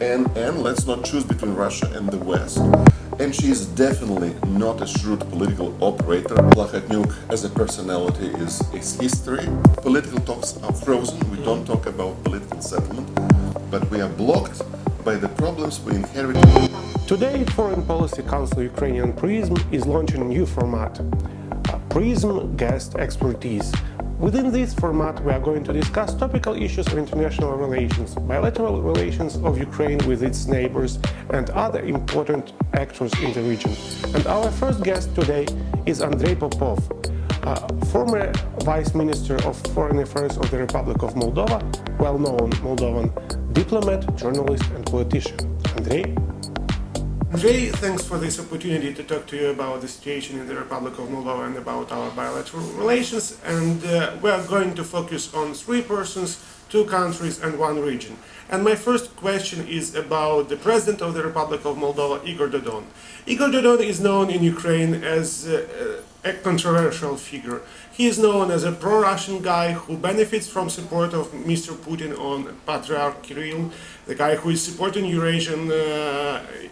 And let's not choose between Russia and the West. And she is definitely not a shrewd political operator. Plakhatnyuk as a personality is history. Political talks are frozen. We don't talk about political settlement, but we are blocked by the problems we inherited. Today, Foreign Policy Council Ukrainian Prism is launching a new format, Prism Guest Expertise. Within this format, we are going to discuss topical issues of international relations, bilateral relations of Ukraine with its neighbors, and other important actors in the region. And our first guest today is Andrei Popov, former Vice Minister of Foreign Affairs of the Republic of Moldova, well-known Moldovan diplomat, journalist, and politician. Andrei, thanks for this opportunity to talk to you about the situation in the Republic of Moldova and about our bilateral relations. And we are going to focus on three persons, two countries, and one region. And my first question is about the President of the Republic of Moldova, Igor Dodon. Igor Dodon is known in Ukraine as a controversial figure. He is known as a pro-Russian guy who benefits from support of Mr. Putin on Patriarch Kirill, the guy who is supporting Eurasian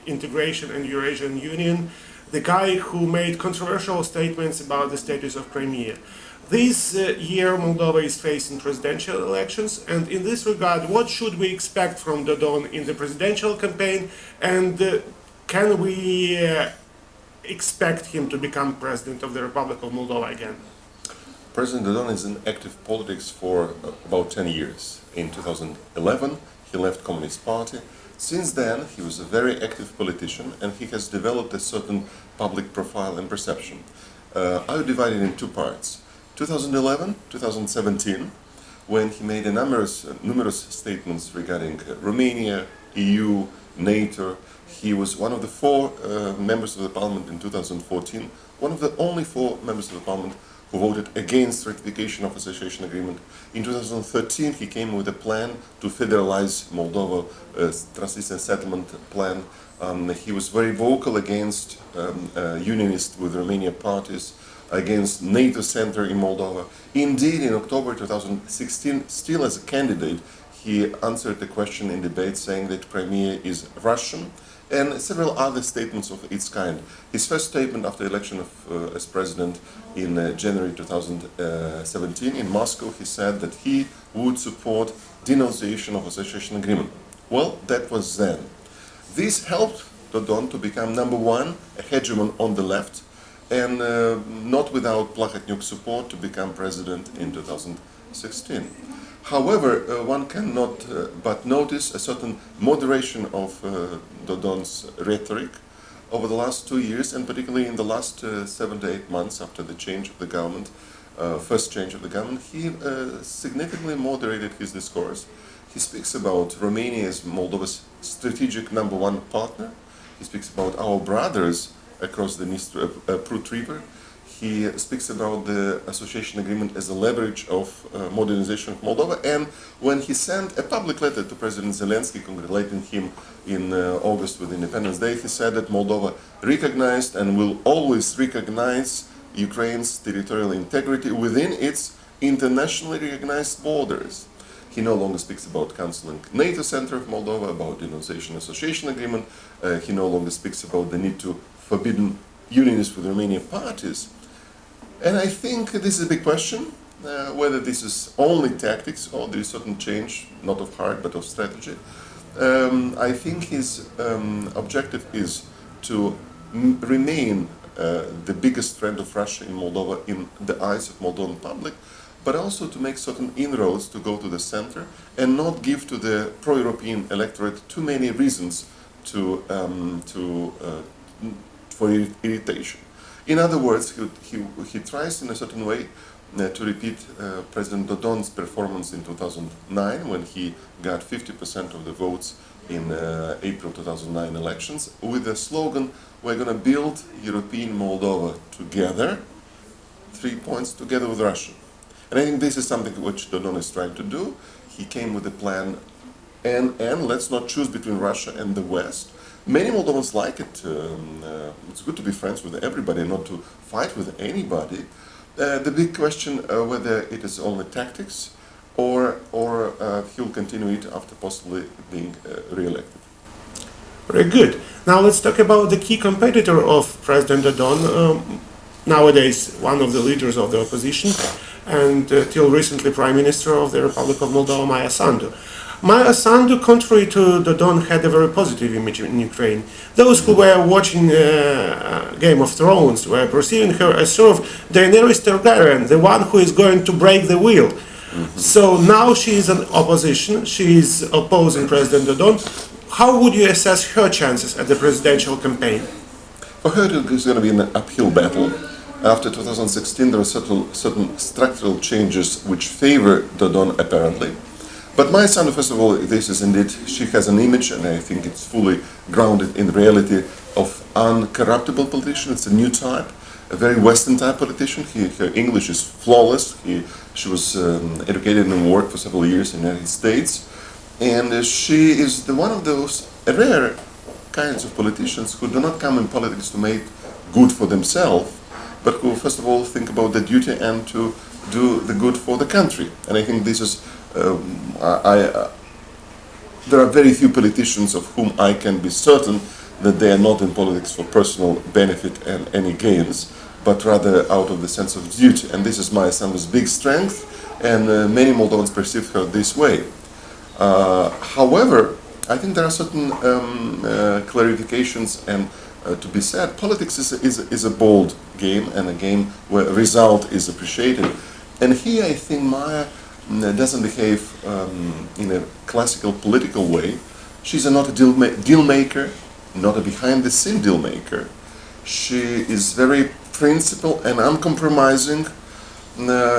integration and Eurasian Union, the guy who made controversial statements about the status of Crimea. This year Moldova is facing presidential elections, and in this regard, what should we expect from Dodon in the presidential campaign, and can we expect him to become president of the Republic of Moldova again? President Dodon is in active politics for about 10 years. In 2011, he left Communist Party. Since then, he was a very active politician, and he has developed a certain public profile and perception. I would divide it in two parts. 2011, 2017, when he made numerous statements regarding Romania, EU, NATO. He was one of the four members of the parliament in 2014, one of the only four members of the parliament who voted against ratification of association agreement. In 2013, he came with a plan to federalize Moldova, Transnistrian settlement plan. He was very vocal against unionist with Romania parties, against NATO center in Moldova. Indeed, in October 2016, still as a candidate, he answered the question in debate saying that Crimea is Russian, and several other statements of its kind. His first statement after election as president in January 2017 in Moscow, he said that he would support denunciation of association agreement. Well, that was then. This helped Dodon to become number one, a hegemon on the left, and not without Plakhatnyuk's support to become president in 2016. However, one cannot but notice a certain moderation of Dodon's rhetoric over the last 2 years, and particularly in the last 7 to 8 months after the change of the government, first change of the government. He significantly moderated his discourse. He speaks about Romania as Moldova's strategic number one partner. He speaks about our brothers across the Prut River. He speaks about the association agreement as a leverage of modernization of Moldova, and when he sent a public letter to President Zelensky congratulating him in August with Independence Day, he said that Moldova recognized and will always recognize Ukraine's territorial integrity within its internationally recognized borders. He no longer speaks about cancelling NATO center of Moldova, about denunciation association agreement. He no longer speaks about the need to forbidden unionists with Romanian parties. And I think this is a big question, whether this is only tactics or there is certain change, not of heart, but of strategy. I think his objective is to remain the biggest friend of Russia in Moldova in the eyes of Moldovan public, but also to make certain inroads to go to the center and not give to the pro-European electorate too many reasons for irritation. In other words, he tries in a certain way to repeat President Dodon's performance in 2009 when he got 50% of the votes in April 2009 elections with the slogan, "We're going to build European Moldova together," 3 points, together with Russia. And I think this is something which Dodon is trying to do. He came with a plan, and let's not choose between Russia and the West. Many Moldovans like it. It's good to be friends with everybody, not to fight with anybody. The big question whether it is only tactics or he'll continue it after possibly being re-elected. Very good. Now let's talk about the key competitor of President Dodon, nowadays one of the leaders of the opposition, and till recently Prime Minister of the Republic of Moldova, Maya Sandu. Maya Sandu, contrary to Dodon, had a very positive image in Ukraine. Those who were watching Game of Thrones were perceiving her as sort of Daenerys Targaryen, the one who is going to break the wheel. So now she is an opposition, she is opposing President Dodon. How would you assess her chances at the presidential campaign? For her, it is going to be an uphill battle. After 2016, there are certain structural changes which favor Dodon, apparently. But Maya Sandu, first of all, this is indeed, she has an image, and I think it's fully grounded in reality, of uncorruptible politician. It's a new type, a very Western type politician. Her English is flawless. She was educated and worked for several years in the United States. And she is one of those rare kinds of politicians who do not come in politics to make good for themselves, but who first of all think about the duty and to do the good for the country. And I think this is, there are very few politicians of whom I can be certain that they are not in politics for personal benefit and any gains, but rather out of the sense of duty. And this is Maya Sandu's big strength, and many Moldovans perceive her this way. However, I think there are certain clarifications and to be said. Politics is a bold game, and a game where result is appreciated. And here I think Maya doesn't behave in a classical political way. She's not a deal maker, not a behind-the-scene deal maker. She is very principled and uncompromising.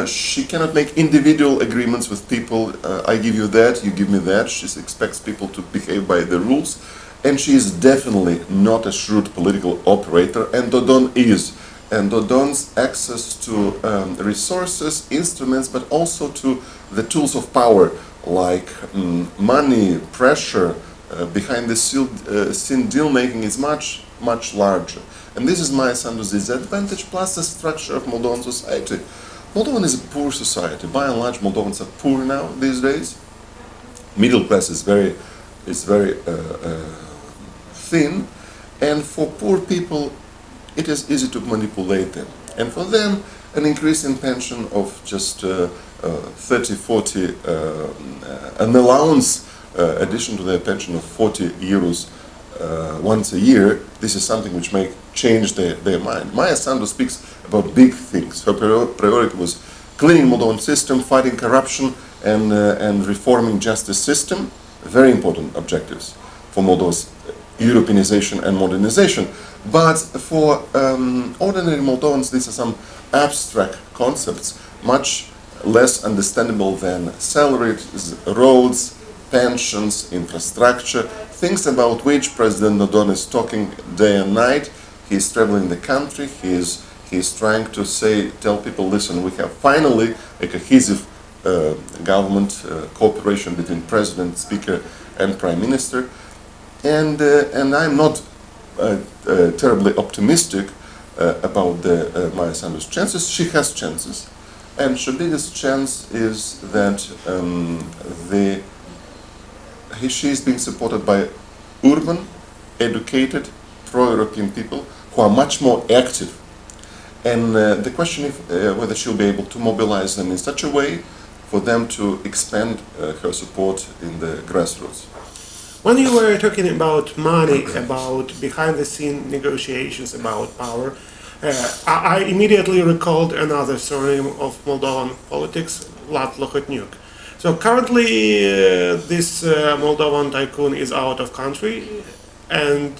She cannot make individual agreements with people. I give you that, you give me that. She expects people to behave by the rules. And she is definitely not a shrewd political operator, and Dodon is. And Dodon's access to resources, instruments, but also to the tools of power, like money, pressure, behind the scene deal making is much, much larger. And this is Maya Sandu's disadvantage, plus the structure of Moldovan society. Moldovan is a poor society. By and large, Moldovans are poor now these days. Middle class is very thin, and for poor people, it is easy to manipulate them. And for them, an increase in pension of just 30, 40, an allowance addition to their pension of 40 euros once a year, this is something which may change their mind. Maya Sandu speaks about big things. Her priority was cleaning Moldovan system, fighting corruption, and reforming justice system. Very important objectives for Moldova's Europeanization and modernization. But for ordinary Moldovans, these are some abstract concepts, much less understandable than salaries, roads, pensions, infrastructure, things about which President Dodon is talking day and night. He is traveling the country, he is trying to tell people, listen, we have finally a cohesive government cooperation between President, Speaker and Prime Minister. And I'm not terribly optimistic about Maya Sandu's chances. She has chances, and her biggest chance is that she is being supported by urban, educated, pro-European people who are much more active. And the question is whether she'll be able to mobilize them in such a way for them to expand her support in the grassroots. When you were talking about money, about behind-the-scene negotiations, about power, I immediately recalled another surname of Moldovan politics, Lokhotniuk. So currently, this Moldovan tycoon is out of country, and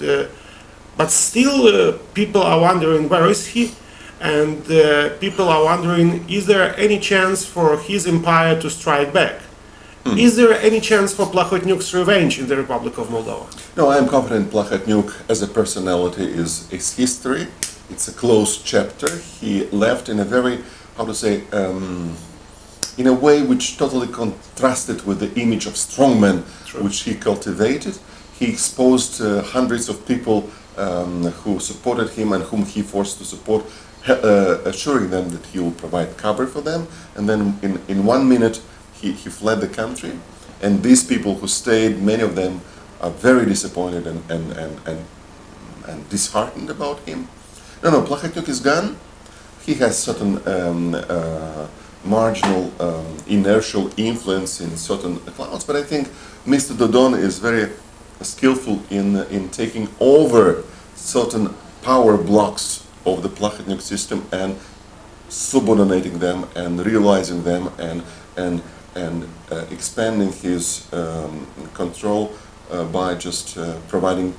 but still people are wondering where is he, and people are wondering, is there any chance for his empire to strike back? Is there any chance for Plahotniuk's revenge in the Republic of Moldova? No, I am confident Plahotniuk as a personality is history. It's a closed chapter. He left in a very, how to say, in a way which totally contrasted with the image of strongman which he cultivated. He exposed hundreds of people who supported him and whom he forced to support, assuring them that he will provide cover for them. And then in 1 minute, he fled the country, and these people who stayed, many of them are very disappointed and disheartened about him. No, Plahotniuc is gone. He has certain marginal inertial influence in certain clouds, but I think Mr. Dodon is very skillful in taking over certain power blocks of the Plahotniuc system and subordinating them and realizing them and expanding his control by just providing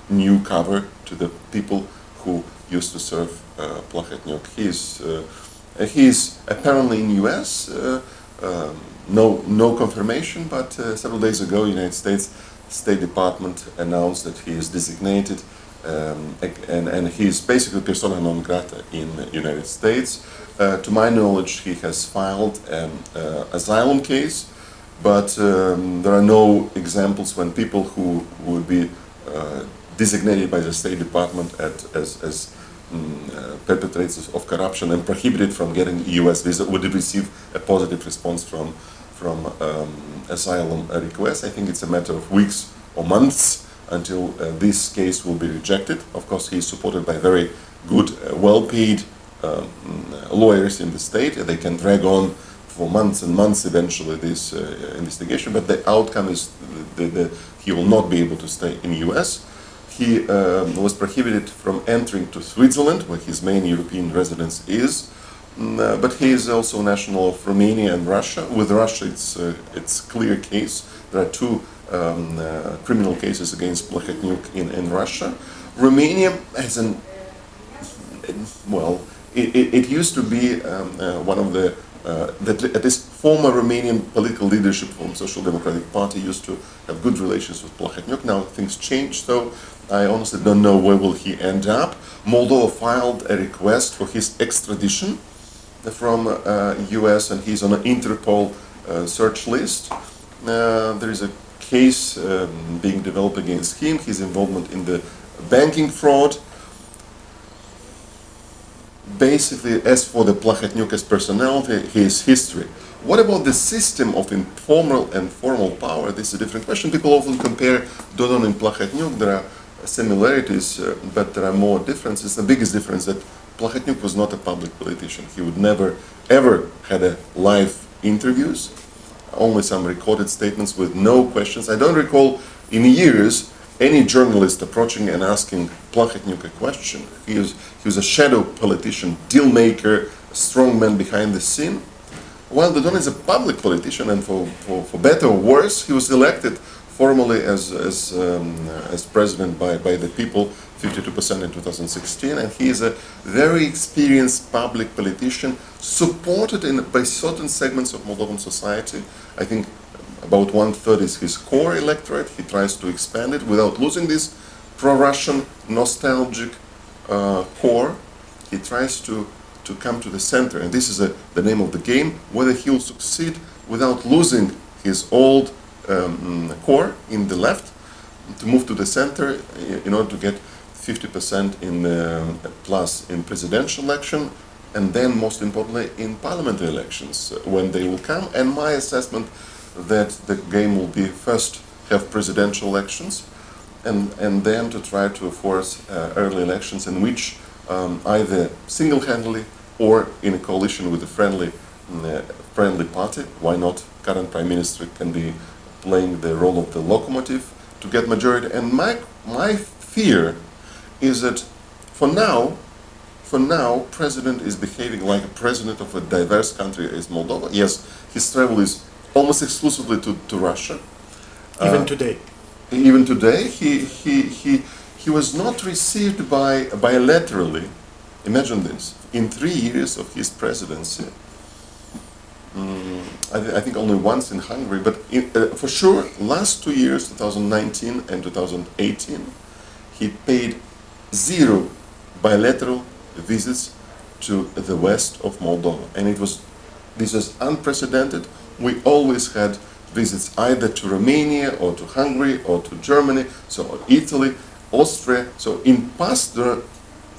new cover to the people who used to serve Plahotniuc. He's apparently in U.S. No confirmation, but several days ago, United States State Department announced that he is designated and he is basically persona non grata in the United States. To my knowledge, he has filed an asylum case, but there are no examples when people who would be designated by the State Department as perpetrators of corruption and prohibited from getting a U.S. visa would receive a positive response from asylum requests. I think it's a matter of weeks or months until this case will be rejected. Of course, he is supported by very good, well-paid lawyers in the state. They can drag on for months and months eventually this investigation, but the outcome is he will not be able to stay in the U.S. He was prohibited from entering to Switzerland, where his main European residence is, but he is also national of Romania and Russia. With Russia, it's clear case. There are two criminal cases against Plahotniuc in Russia. Romania has it used to be one of the at least former Romanian political leadership from Social Democratic Party used to have good relations with Plahotniuc. Now things changed, so I honestly don't know where will he end up. Moldova filed a request for his extradition from US, and he's on an Interpol search list. There is a case being developed against him, his involvement in the banking fraud. Basically, as for the Plahotniuc's personality, his history. What about the system of informal and formal power? This is a different question. People often compare Dodon and Plahotniuc. There are similarities, but there are more differences. The biggest difference that Plahotniuc was not a public politician. He would never, ever had a live interviews, only some recorded statements with no questions. I don't recall in years any journalist approaching and asking Plahotniuc a question. He was a shadow politician, deal maker, a strong man behind the scene. While Dodon is a public politician, and for better or worse, he was elected formally as president by the people, 52% in 2016, and he is a very experienced public politician, supported by certain segments of Moldovan society. I think about 1/3 is his core electorate. He tries to expand it without losing this pro-Russian nostalgic core. He tries to come to the center, and this is the name of the game, whether he will succeed without losing his old core in the left, to move to the center in order to get 50% plus in presidential election, and then most importantly in parliamentary elections when they will come. And my assessment that the game will be first have presidential elections and then to try to force early elections in which either single-handedly or in a coalition with a friendly party, why not current prime minister can be playing the role of the locomotive to get majority. And my fear is that for now president is behaving like a president of a diverse country as Moldova. Yes, his travel is almost exclusively to Russia. Even today. Even today, he was not received bilaterally. Imagine this, in 3 years of his presidency. I think only once in Hungary, but for sure, last 2 years, 2019 and 2018, he paid 0 bilateral visits to the west of Moldova, and this was unprecedented. We always had visits either to Romania or to Hungary or to Germany, so Italy, Austria. So in past,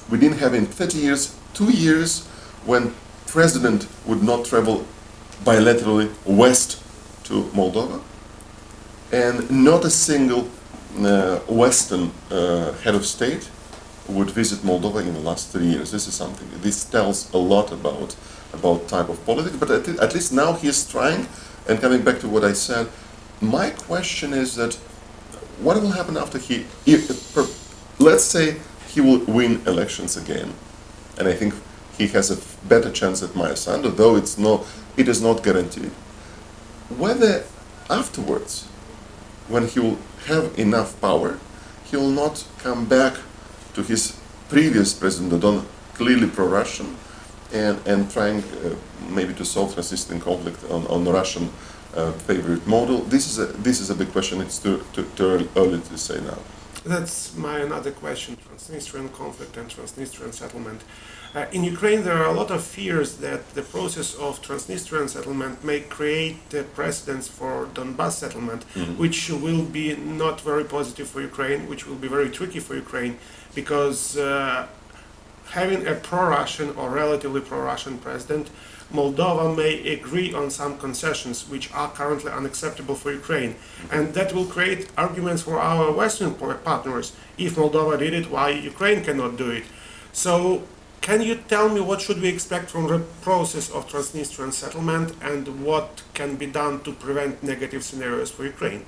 we didn't have in 30 years, 2 years when president would not travel bilaterally west to Moldova. And not a single Western head of state would visit Moldova in the last 3 years. This is something. This tells a lot about type of politics. But at least now he is trying. And coming back to what I said, my question is that what will happen after let's say he will win elections again, and I think he has a better chance at Sandu, though it is not guaranteed. Whether afterwards, when he will have enough power, he will not come back to his previous president, Dodon, clearly pro-Russian, and trying maybe to solve Transnistrian conflict on the Russian favorite model. This is a big question. It's too early to say now. That's my another question, Transnistrian conflict and Transnistrian settlement. In Ukraine, there are a lot of fears that the process of Transnistrian settlement may create precedents for Donbas settlement, which will be not very positive for Ukraine, which will be very tricky for Ukraine, because having a pro-Russian or relatively pro-Russian president, Moldova may agree on some concessions which are currently unacceptable for Ukraine. And that will create arguments for our Western partners. If Moldova did it, why Ukraine cannot do it? So can you tell me what should we expect from the process of Transnistrian settlement and what can be done to prevent negative scenarios for Ukraine?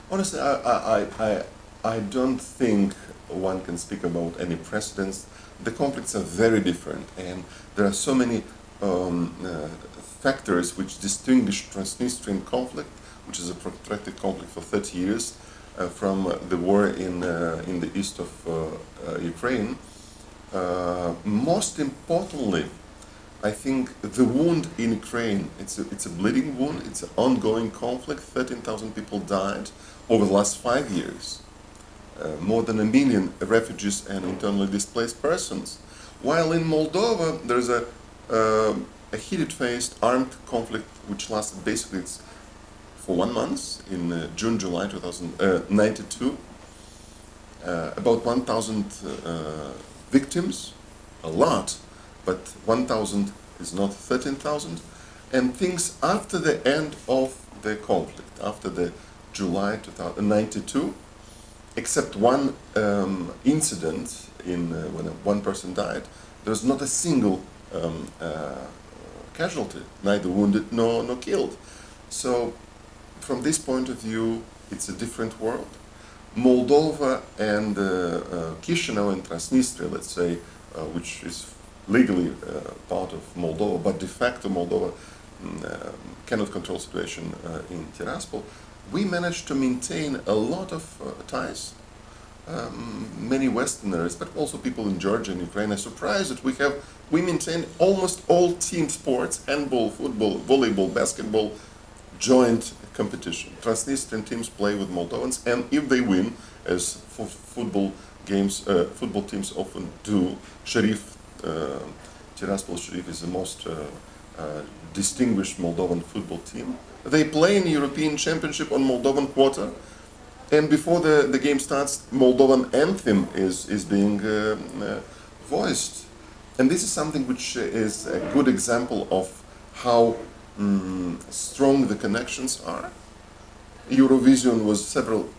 Honestly, I don't think one can speak about any precedents. The conflicts are very different, and there are so many factors which distinguish Transnistrian conflict, which is a protracted conflict for 30 years, from the war in the east of Ukraine. Most importantly, I think the wound in Ukraine, it's a bleeding wound, it's an ongoing conflict. 13,000 people died over the last 5 years. More than 1 million refugees and internally displaced persons. While in Moldova, there's a heated-faced armed conflict which lasted basically for 1 month in June, July 1992. About 1,000 victims, a lot, but 1,000 is not 13,000. And things after the end of the conflict, after the July 1992, except one incident when one person died, there's not a single casualty, neither wounded nor killed. So from this point of view, it's a different world. Moldova and Chisinau and Transnistria, let's say, which is legally part of Moldova, but de facto Moldova cannot control situation in Tiraspol, we managed to maintain a lot of ties. Many Westerners, but also people in Georgia and Ukraine are surprised that we maintain almost all team sports: handball, football, volleyball, basketball, joint competition. Transnistrian teams play with Moldovans, and if they win, as football teams often do, Tiraspol Sheriff is the most distinguished Moldovan football team. They play in the European Championship on Moldovan quarter, and before the game starts, Moldovan anthem is being voiced. And this is something which is a good example of how strong the connections are. Eurovision was several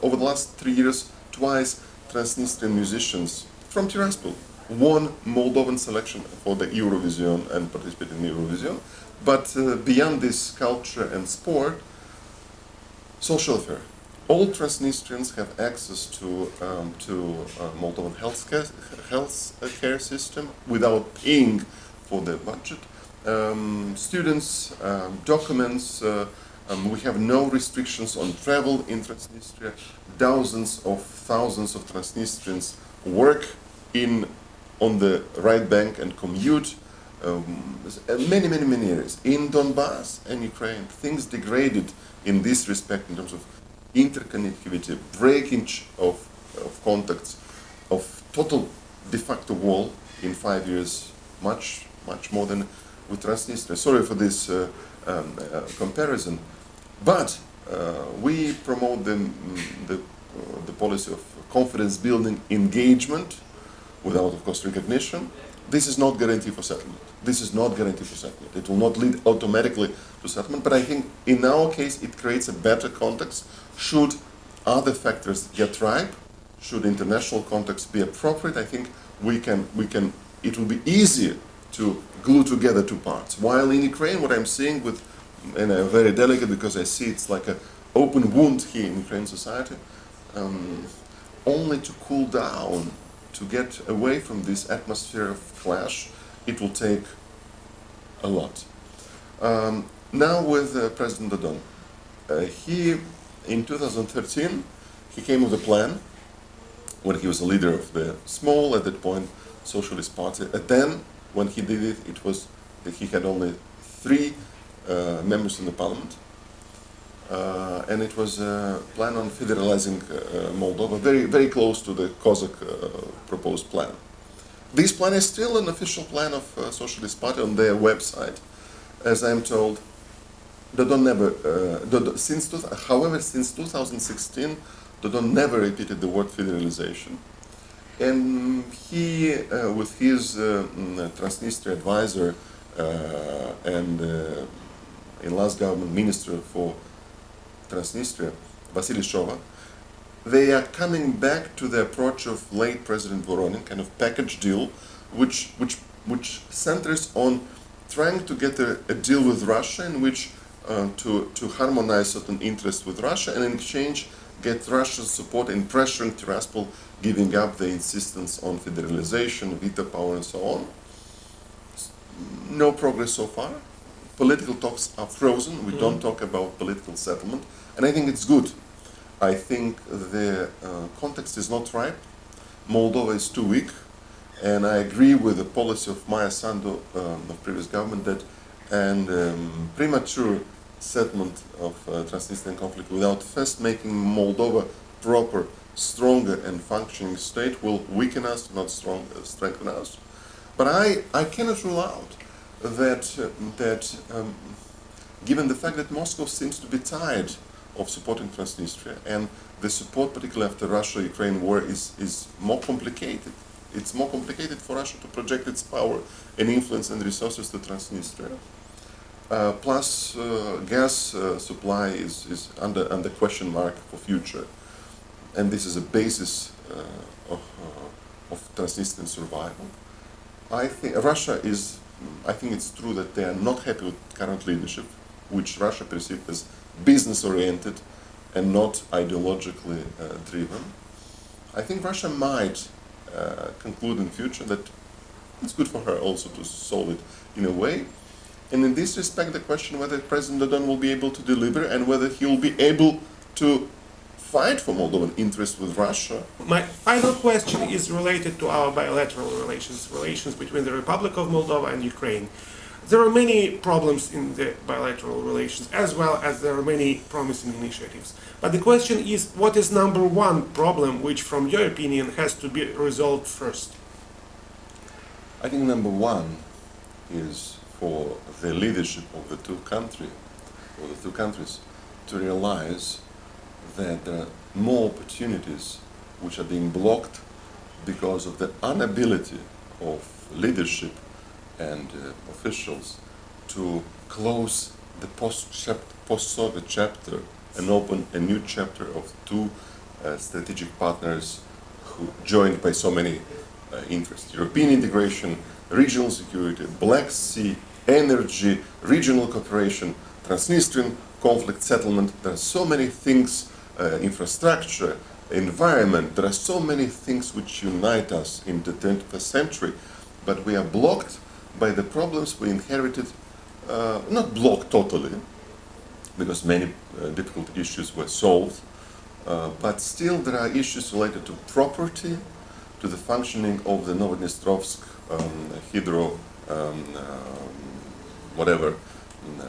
over the last 3 years, twice Transnistrian musicians from Tiraspol won Moldovan selection for the Eurovision and participated in Eurovision. But beyond this culture and sport, social affair. All Transnistrians have access to Moldovan health care system without paying for the budget. Students, documents, we have no restrictions on travel in Transnistria. Thousands of Transnistrians work on the right bank and commute. Many areas. In Donbas and Ukraine, things degraded in this respect in terms of interconnectivity, breakage of contacts, of total de facto wall in 5 years, much more than with Transnistria. Sorry for this comparison, but we promote the policy of confidence building engagement without, of course, recognition. this is not guarantee for settlement. This is not guarantee for settlement. It will not lead automatically to settlement, but I think in our case it creates a better context should other factors get ripe, should international context be appropriate. I think it will be easier to glue together two parts. While in Ukraine, what I'm seeing with, and I'm very delicate because I see it's like an open wound here in Ukrainian society, only to cool down, to get away from this atmosphere of clash, it will take a lot. Now with President Dodon, he, in 2013, he came with a plan when he was a leader of the small, at that point, Socialist Party. And then, when he did it, it was that he had only 3 members in the parliament. And it was a plan on federalizing Moldova, very, very close to the Cossack proposed plan. This plan is still an official plan of Socialist Party on their website. As I'm told, Dodon never, however, since 2016, Dodon never repeated the word federalization. And he, with his Transnistria advisor and in last government minister for Transnistria, Vasily Shova, they are coming back to the approach of late President Voronin, kind of package deal, which centers on trying to get a deal with Russia in which to harmonize certain interests with Russia and in exchange get Russia's support in pressuring Tiraspol, giving up the insistence on federalization, veto power and so on. No progress so far. Political talks are frozen. We don't talk about political settlement, and I think it's good. I think the context is not ripe. Moldova is too weak, and I agree with the policy of Maya Sandu, of previous government, that premature settlement of Transnistrian conflict without first making Moldova proper, stronger and functioning state will weaken us, not strengthen us. But I cannot rule out that given the fact that Moscow seems to be tired of supporting Transnistria, and the support, particularly after Russia-Ukraine war, is more complicated. It's more complicated for Russia to project its power and influence and resources to Transnistria. Plus, gas supply is under question mark for future, and this is a basis of Transnistrian survival. I think Russia is. I think it's true that they are not happy with current leadership, which Russia perceives as business-oriented and not ideologically driven. I think Russia might conclude in future that it's good for her also to solve it in a way. And in this respect, the question whether President Dodon will be able to deliver and whether he will be able to fight for Moldovan interests with Russia. My final question is related to our bilateral relations between the Republic of Moldova and Ukraine. There are many problems in the bilateral relations, as well as there are many promising initiatives. But the question is, what is number one problem which, from your opinion, has to be resolved first? I think number one is for the leadership of the two countries to realize that there are more opportunities which are being blocked because of the inability of leadership and officials to close the post-Soviet chapter and open a new chapter of two strategic partners who joined by so many interests: European integration, regional security, Black Sea, energy, regional cooperation, Transnistrian conflict settlement. There are so many things, infrastructure, environment. There are so many things which unite us in the 21st century, but we are blocked by the problems we inherited, not blocked totally, because many difficult issues were solved, but still there are issues related to property, to the functioning of the Novodnestrovsk hydro,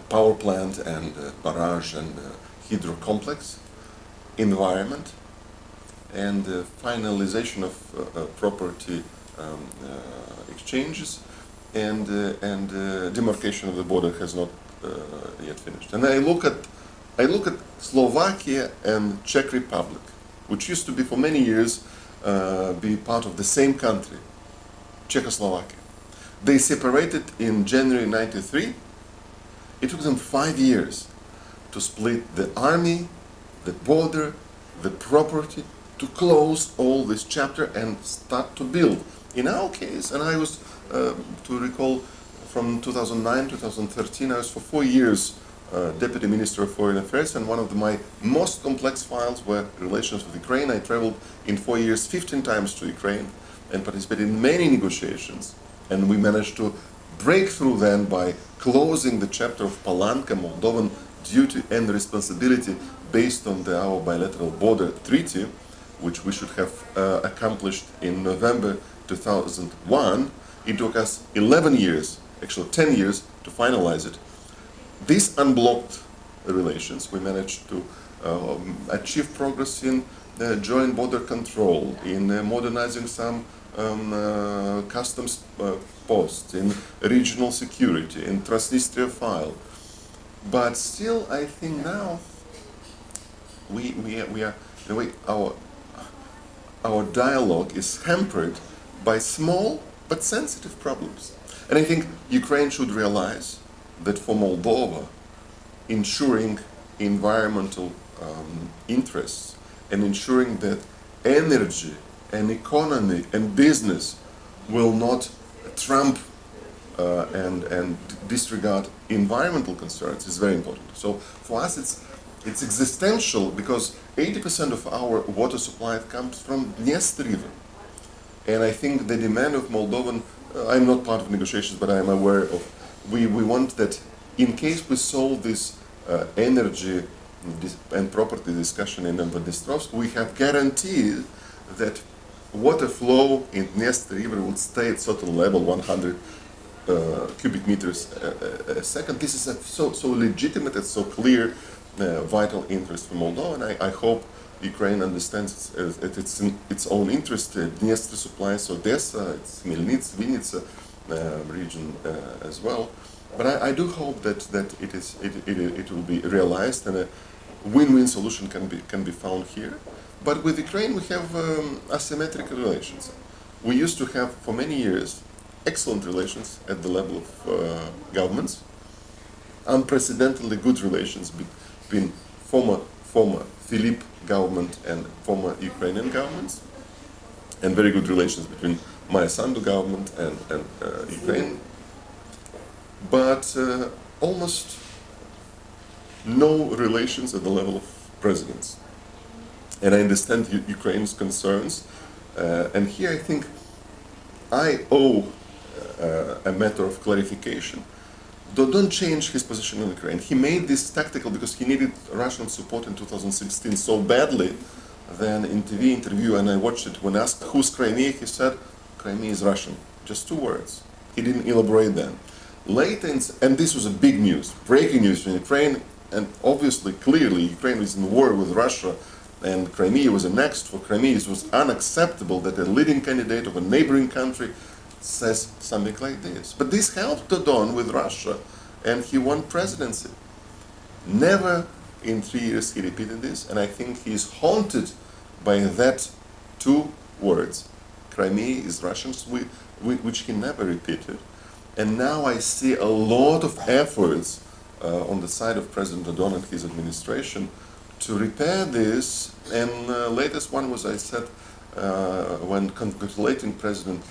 power plant and barrage and hydro complex, environment, and finalization of property exchanges, and demarcation of the border has not yet finished. And I look at Slovakia and Czech Republic, which used to be for many years be part of the same country, Czechoslovakia. They separated in January '93. It took them 5 years to split the army, the border, the property, to close all this chapter and start to build. In our case, and I was, to recall, from 2009 to 2013, I was for 4 years Deputy Minister of Foreign Affairs, and one of my most complex files were relations with Ukraine. I traveled in 4 years 15 times to Ukraine and participated in many negotiations, and we managed to break through then by closing the chapter of Palanka, Moldovan duty and responsibility based on our bilateral border treaty, which we should have accomplished in November 2001. It took us 11 years, actually 10 years, to finalize it. This unblocked relations. We managed to achieve progress in joint border control, in modernizing some customs posts, in regional security, in Transnistria file. But still, I think now we are in a way, our dialogue is hampered by small but sensitive problems. And I think Ukraine should realize that for Moldova, ensuring environmental interests and ensuring that energy and economy and business will not trump and disregard environmental concerns is very important. So for us it's existential, because 80% of our water supply comes from Dniester River. And I think the demand of Moldovan, I'm not part of negotiations, but I'm aware of, we want that in case we solve this energy and property discussion in Dnestrovsk, we have guaranteed that water flow in Dniester River will stay at certain level, 100 cubic meters a second. This is so legitimate and so clear vital interest for Moldova, and I hope Ukraine understands it's in its own interest. Dniester supplies Odessa, it's Khmelnytsk, Vinnytsia region as well. But I do hope that it will be realized and a win-win solution can be found here. But with Ukraine we have asymmetric relations. We used to have for many years excellent relations at the level of governments, unprecedentedly good relations between former Philippe government and former Ukrainian governments, and very good relations between my Sandu government and Ukraine, but almost no relations at the level of presidents. And I understand Ukraine's concerns, and here I think I owe a matter of clarification. Don't change his position in Ukraine. He made this tactical because he needed Russian support in 2016 so badly. Then in TV interview, and I watched it, when asked who's Crimea, he said, Crimea is Russian. Just 2 words. He didn't elaborate then. Later, and this was a big news, breaking news in Ukraine, and obviously, clearly, Ukraine was in war with Russia, and Crimea was annexed. For Crimea, it was unacceptable that a leading candidate of a neighboring country says something like this. But this helped Dodon with Russia, and he won presidency. Never in 3 years he repeated this, and I think he is haunted by that 2 words. Crimea is Russian, which he never repeated. And now I see a lot of efforts on the side of President Dodon and his administration to repair this. And latest one was, I said, when congratulating President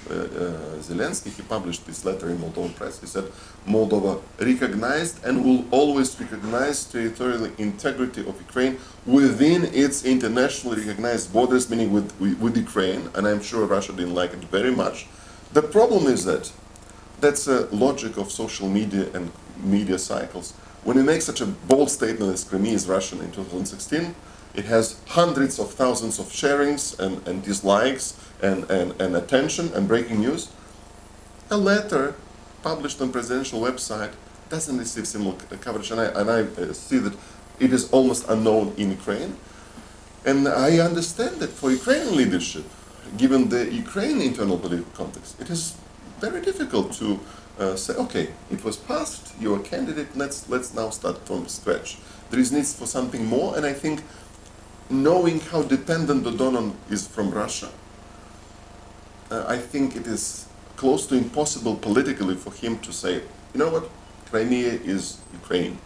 Zelensky, he published this letter in Moldovan press. He said, Moldova recognized and will always recognize territorial integrity of Ukraine within its internationally recognized borders, meaning with Ukraine, and I'm sure Russia didn't like it very much. The problem is that that's a logic of social media and media cycles. When you make such a bold statement as Crimea is Russian in 2016, it has hundreds of thousands of sharings and dislikes and attention and breaking news. A letter published on presidential website doesn't receive similar coverage, and I see that it is almost unknown in Ukraine. And I understand that for Ukrainian leadership, given the Ukrainian internal political context, it is very difficult to say, okay, it was passed, you're a candidate, let's now start from scratch. There is needs for something more, and I think knowing how dependent Dodon is from Russia, I think it is close to impossible politically for him to say, you know what, Crimea is Ukraine.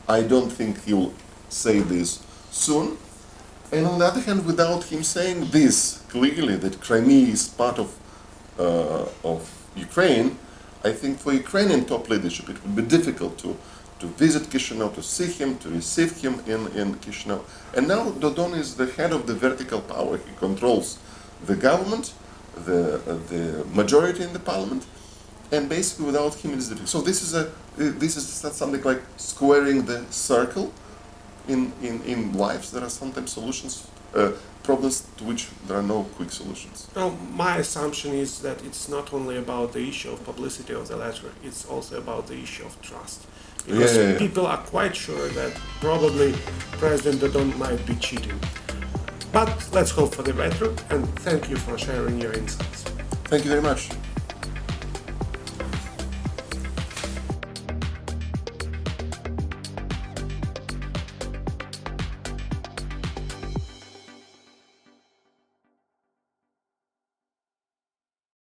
I don't think he will say this soon. And on the other hand, without him saying this clearly, that Crimea is part of Ukraine, I think for Ukrainian top leadership it would be difficult to visit Chisinau, to see him, to receive him in Chisinau. And now Dodon is the head of the vertical power. He controls the government, the majority in the parliament, and basically without him it is difficult. So this is something like squaring the circle in lives. There are sometimes solutions, problems to which there are no quick solutions. Well, my assumption is that it's not only about the issue of publicity of the letter, it's also about the issue of trust. Because people are quite sure that probably President Dodon might be cheating. But let's hope for the better, and thank you for sharing your insights. Thank you very much.